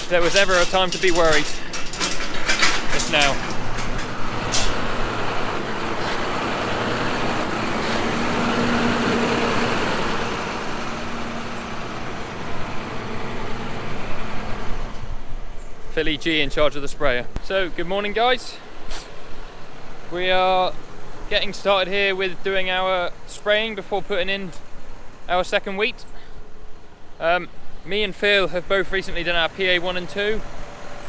If there was ever a time to be worried, it's now. Philly G in charge of the sprayer. So, good morning guys. We are getting started here with doing our spraying before putting in our second wheat. Me and Phil have both recently done our PA 1 and 2,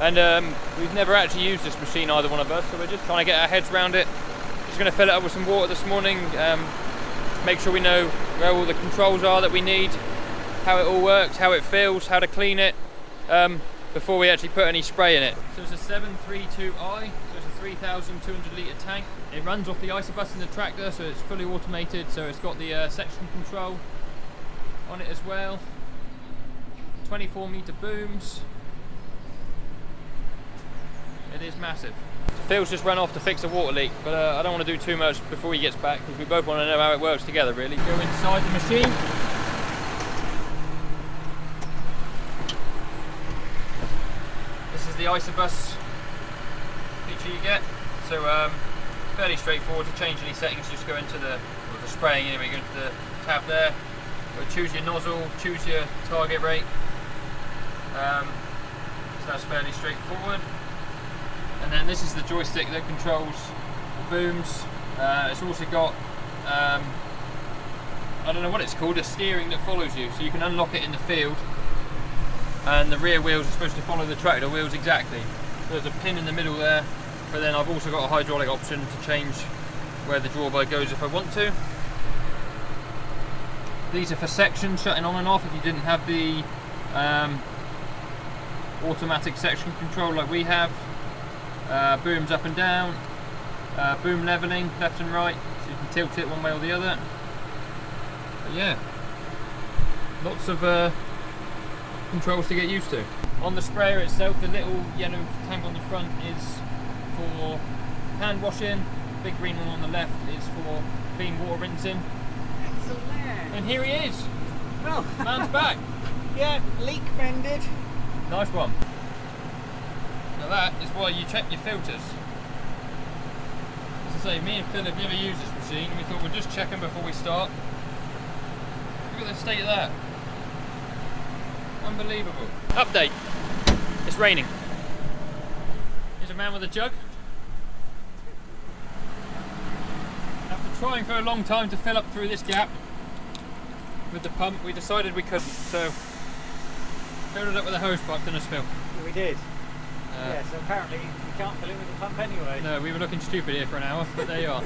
and we've never actually used this machine, either one of us, so we're just trying to get our heads around it. Just going to fill it up with some water this morning, make sure we know where all the controls are that we need, how it all works, how it feels, how to clean it, before we actually put any spray in it. So it's a 732i, so it's a 3,200 litre tank. It runs off the isobus in the tractor, so it's fully automated, so it's got the section control on it as well. 24 metre booms. It is massive. Phil's just run off to fix a water leak, but I don't want to do too much before he gets back, because we both want to know how it works together really. Go inside the machine. This is the isobus feature you get. So fairly straightforward to change any settings. Just go into the spraying anyway, go into the tab there. Choose your nozzle, choose your target rate. So that's fairly straightforward. And then this is the joystick that controls the booms. It's also got, I don't know what it's called, a steering that follows you. So you can unlock it in the field, and the rear wheels are supposed to follow the tractor wheels exactly. So there's a pin in the middle there, but then I've also got a hydraulic option to change where the drawbar goes if I want to. These are for section shutting on and off if you didn't have the automatic section control like we have. Booms up and down, boom leveling left and right, so you can tilt it one way or the other. But yeah, lots of controls to get used to. On the sprayer itself, the little yellow tank on the front is for hand washing, the big green one on the left is for clean water rinsing. And here he is. Well, man's back. Yeah, leak mended. Nice one. Now that is why you check your filters. As I say, me and Phil have never used this machine, and we thought we'd just check them before we start. Look at the state of that. Unbelievable. Update. It's raining. Here's a man with a jug. After trying for a long time to fill up through this gap with the pump, we decided we couldn't, so filled it up with a hose pipe, didn't us, Phil? Yeah, we did. Yeah, so apparently we can't fill it with the pump anyway. No, we were looking stupid here for an hour, but there you are.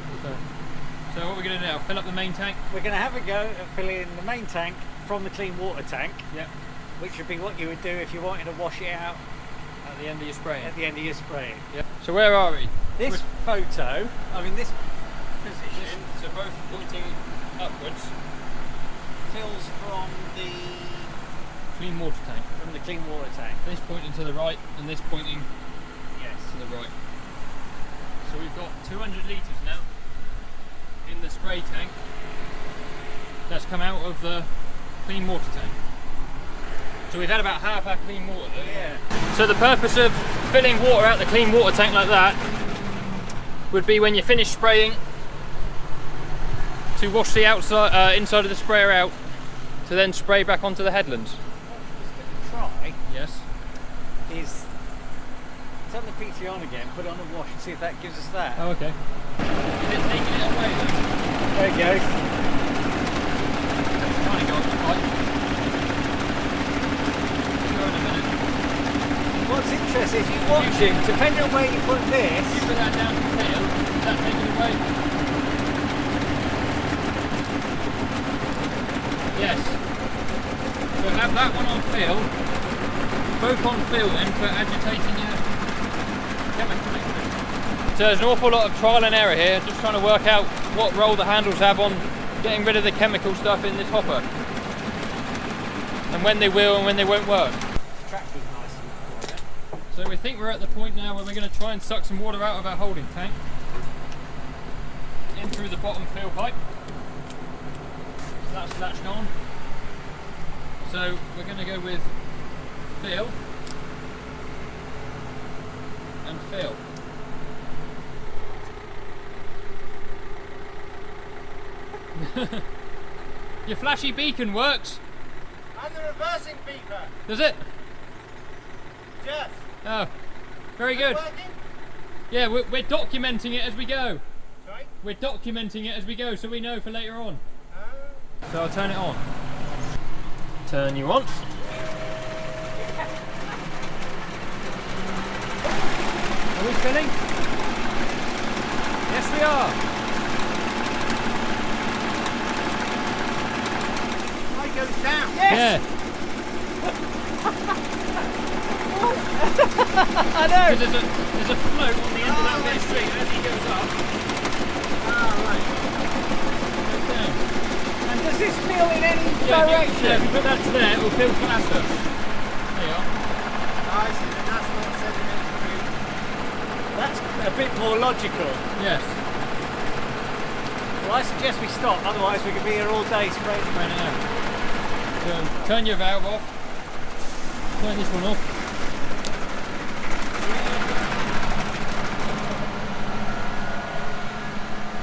So what we're going to do now, fill up the main tank? We're going to have a go at filling the main tank from the clean water tank. Yep. Which would be what you would do if you wanted to wash it out at the end of your spraying. At the end of your spraying. Yep. So where are we? This photo, I mean this position, so both pointing upwards, fills from the clean water tank. From the clean water tank. This pointing to the right and this pointing to the right. So we've got 200 litres now in the spray tank that's come out of the clean water tank. So we've had about half our clean water there. Yeah. So the purpose of filling water out the clean water tank like that would be when you finish spraying to wash the outside, inside of the sprayer out, to then spray back onto the headlands. What we're going to try yes. is turn the PT on again, put it on the wash and see if that gives us that. Oh, okay. Is it taking it away then? There it goes. It's trying to go up the pipe. What's interesting is you watch it, depending on where you put this. If you put that down to fill, does that take it away? Yes. So have that one on fill, both on fill then for agitating your chemical liquid. So there's an awful lot of trial and error here, just trying to work out what role the handles have on getting rid of the chemical stuff in this hopper. And when they will and when they won't work. So we think we're at the point now where we're going to try and suck some water out of our holding tank in through the bottom fill pipe. So that's latched on. So we're going to go with fill feel? Your flashy beacon works. And the reversing beeper. Does it? Yes. Oh, very good. Working? Yeah, we're documenting it as we go. Sorry? We're documenting it as we go so we know for later on. Oh. So I'll turn it on. Turn you on. Are we filling? Yes, we are. Light goes down. Yeah. I know. Because there's a float on the end of that bit of string as he goes up. Right. Goes down. And does this feel in any direction? Yeah, if you put that to there, it will feel faster. There you are. I see, and that's not sending it through. That's a bit more logical. Yes. Well, I suggest we stop, otherwise we could be here all day spraying. Right now. So turn your valve off. Turn this one off.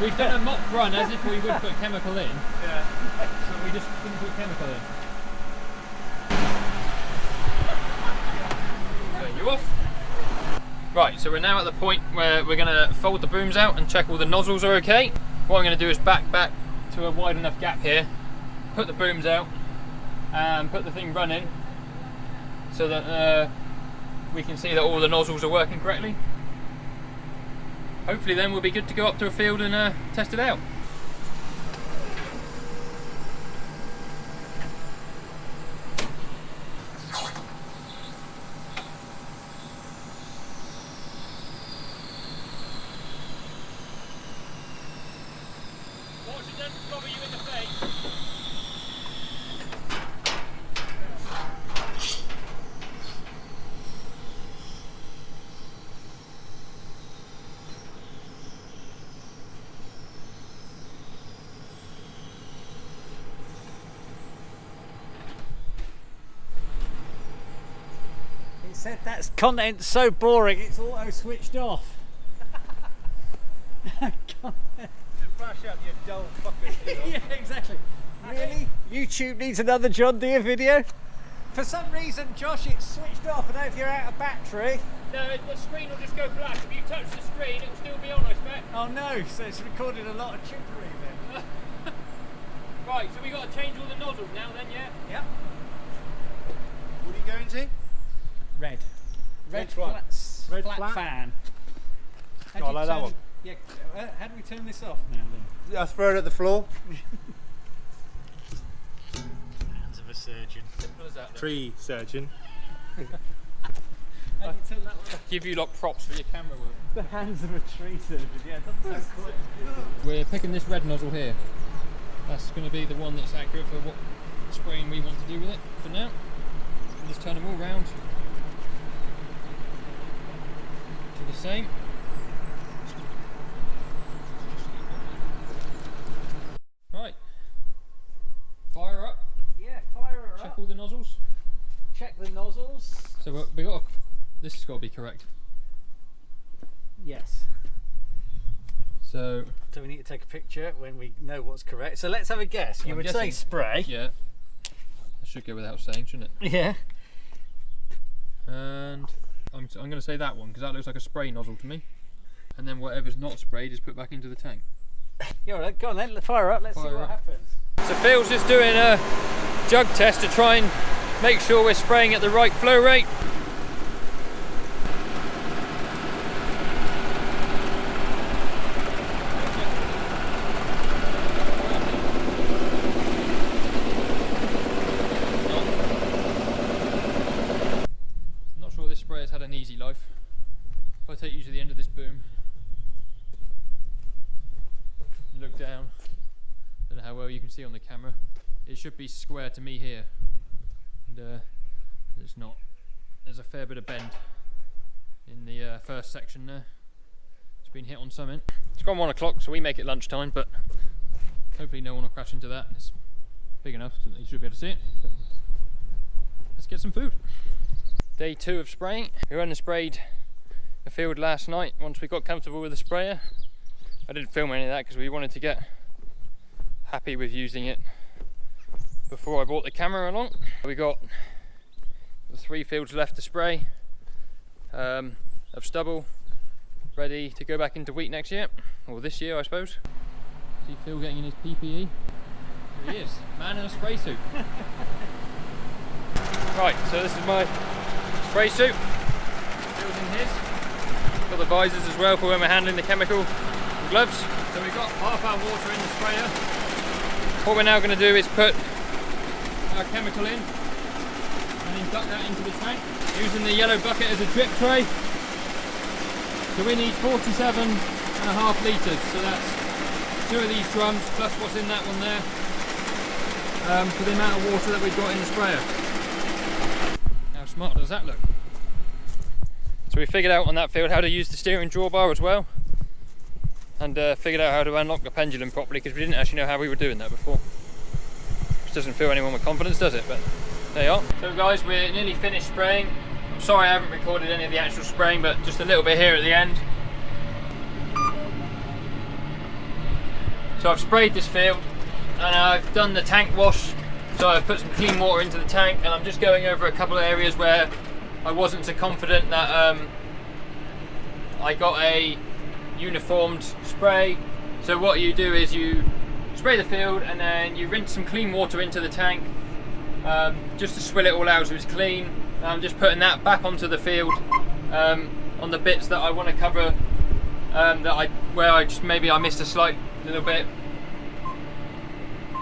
We've done a mock run as if we would put chemical in. Yeah. So we just didn't put chemical in. Turn you off. Right, so we're now at the point where we're going to fold the booms out and check all the nozzles are okay. What I'm going to do is back to a wide enough gap here, put the booms out and put the thing running so that we can see that all the nozzles are working correctly. Hopefully then we'll be good to go up to a field and test it out. Watch it doesn't cover you in the face. It said that content's so boring it's auto switched off. Flash up, you dull fucker. Yeah, exactly. Really? YouTube needs another John Deere video? For some reason, Josh, it's switched off. I don't know if you're out of battery. No, the screen will just go black. If you touch the screen, it will still be on, I expect. Oh no, so it's recorded a lot of chippery then. Right, so we got to change all the nozzles now then, yeah? Yep. What are you going to? Red. Red Which one? Red flat flat? fan. How Oh, do I you like that turn- one. Yeah, how do we turn this off now then? I throw it at the floor. Hands of a surgeon. Simple as that. Then. Tree surgeon. How do you turn that one off? Give you lot props for your camera work. The hands of a tree surgeon, yeah, it doesn't sound quite good. We're picking this red nozzle here. That's going to be the one that's accurate for what spraying we want to do with it for now. And just turn them all round to the same. Right, fire up, Yeah, fire her check up. all the nozzles. Check the nozzles. So we got this has got to be correct. Yes. So So we need to take a picture when we know what's correct. So let's have a guess. You I'm would say guessing- spray. yeah, that should go without saying, shouldn't it? Yeah. And I'm going to say that one because that looks like a spray nozzle to me. And then whatever's not sprayed is put back into the tank. Yeah, all right, go on then, fire up, let's see Fire what up. happens. So Phil's just doing a jug test to try and make sure we're spraying at the right flow rate. I'm not sure this sprayer's had an easy life. If I take you to the end of this boom, look down, don't know how well you can see on the camera, it should be square to me here, and it's not. There's a fair bit of bend in the first section there. It's been hit on something. It's gone 1 o'clock, so we make it lunchtime, but hopefully no one will crash into that. It's big enough that you should be able to see it. But let's get some food. Day 2 of spraying. We went and sprayed the field last night once we got comfortable with the sprayer. I didn't film any of that because we wanted to get happy with using it before I brought the camera along. We got the 3 fields left to spray of stubble, ready to go back into wheat next year, or this year I suppose. See Phil getting in his PPE? There he is, man in a spray suit. Right, so this is my spray suit. Phil's in his. Got the visors as well for when we're handling the chemical, and gloves. So we've got half our water in the sprayer. What we're now going to do is put our chemical in and then duck that into the tank using the yellow bucket as a drip tray. So we need 47.5 litres, so that's 2 of these drums plus what's in that one there, for the amount of water that we've got in the sprayer. How smart does that look? So we figured out on that field how to use the steering drawbar as well, and figured out how to unlock the pendulum properly, because we didn't actually know how we were doing that before. Which doesn't fill anyone with confidence, does it? But there you are. So guys, we're nearly finished spraying. I'm sorry I haven't recorded any of the actual spraying, but just a little bit here at the end. So I've sprayed this field and I've done the tank wash. So I've put some clean water into the tank, and I'm just going over a couple of areas where I wasn't so confident that I got a uniformed spray. So what you do is you spray the field and then you rinse some clean water into the tank, just to swill it all out so it's clean. And I'm just putting that back onto the field on the bits that I want to cover, where I missed a slight little bit.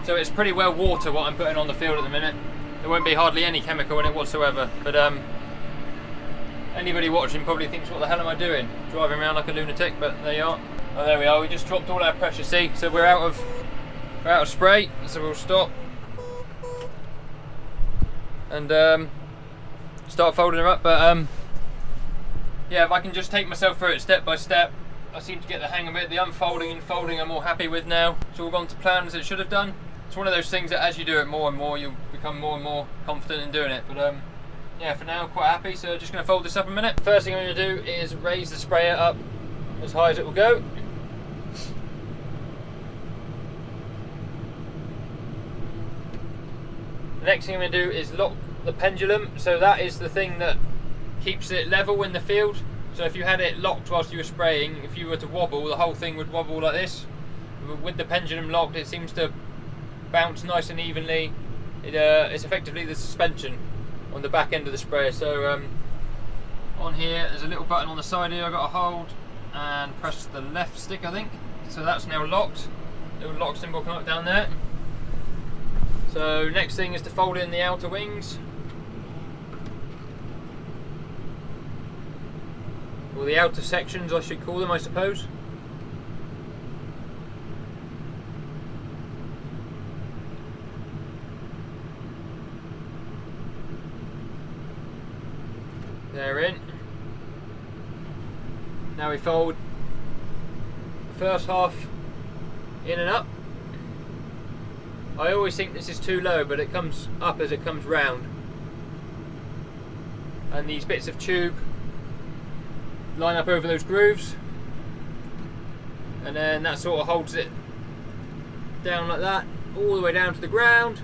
So it's pretty well water what I'm putting on the field at the minute. There won't be hardly any chemical in it whatsoever, but anybody watching probably thinks, what the hell am I doing? Driving around like a lunatic, but there you are. Oh, there we are, we just dropped all our pressure, see? So we're out of spray, so we'll stop. And start folding her up, but yeah, if I can just take myself through it step by step, I seem to get the hang of it. The unfolding and folding I'm all happy with now. It's all gone to plan as it should have done. It's one of those things that as you do it more and more, you'll become more and more confident in doing it. But yeah, for now, quite happy. So just going to fold this up a minute. First thing I'm going to do is raise the sprayer up as high as it will go. The next thing I'm going to do is lock the pendulum. So that is the thing that keeps it level in the field. So if you had it locked whilst you were spraying, if you were to wobble, the whole thing would wobble like this. With the pendulum locked, it seems to bounce nice and evenly. It's effectively the suspension on the back end of the sprayer. So on here, there's a little button on the side here I've got to hold and press the left stick, I think. So that's now locked. Little lock symbol come up down there. So next thing is to fold in the outer wings. Or the outer sections, I should call them, I suppose. They're in. Now we fold the first half in and up. I always think this is too low, but it comes up as it comes round. And these bits of tube line up over those grooves, and then that sort of holds it down like that, all the way down to the ground.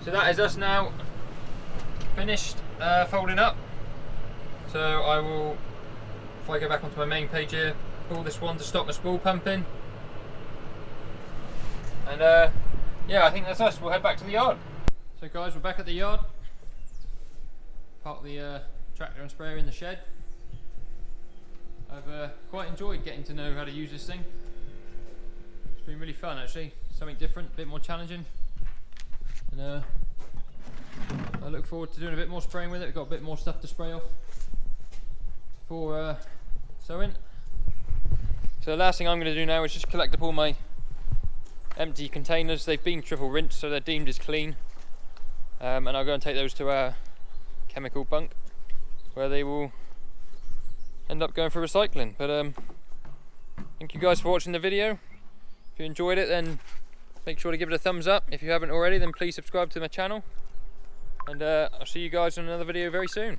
So that is us now finished folding up. So I will, if I go back onto my main page here, pull this one to stop my spool pumping. And yeah, I think that's us. We'll head back to the yard. So guys, we're back at the yard. Park the tractor and sprayer in the shed. I've quite enjoyed getting to know how to use this thing. It's been really fun actually, something different, a bit more challenging. And I look forward to doing a bit more spraying with it. We've got a bit more stuff to spray off for sowing. So the last thing I'm going to do now is just collect up all my empty containers. They've been triple rinsed, so they're deemed as clean. And I'll go and take those to our chemical bunk, where they will end up going for recycling. But thank you guys for watching the video. If you enjoyed it, then make sure to give it a thumbs up. If you haven't already, then please subscribe to my channel. And I'll see you guys in another video very soon.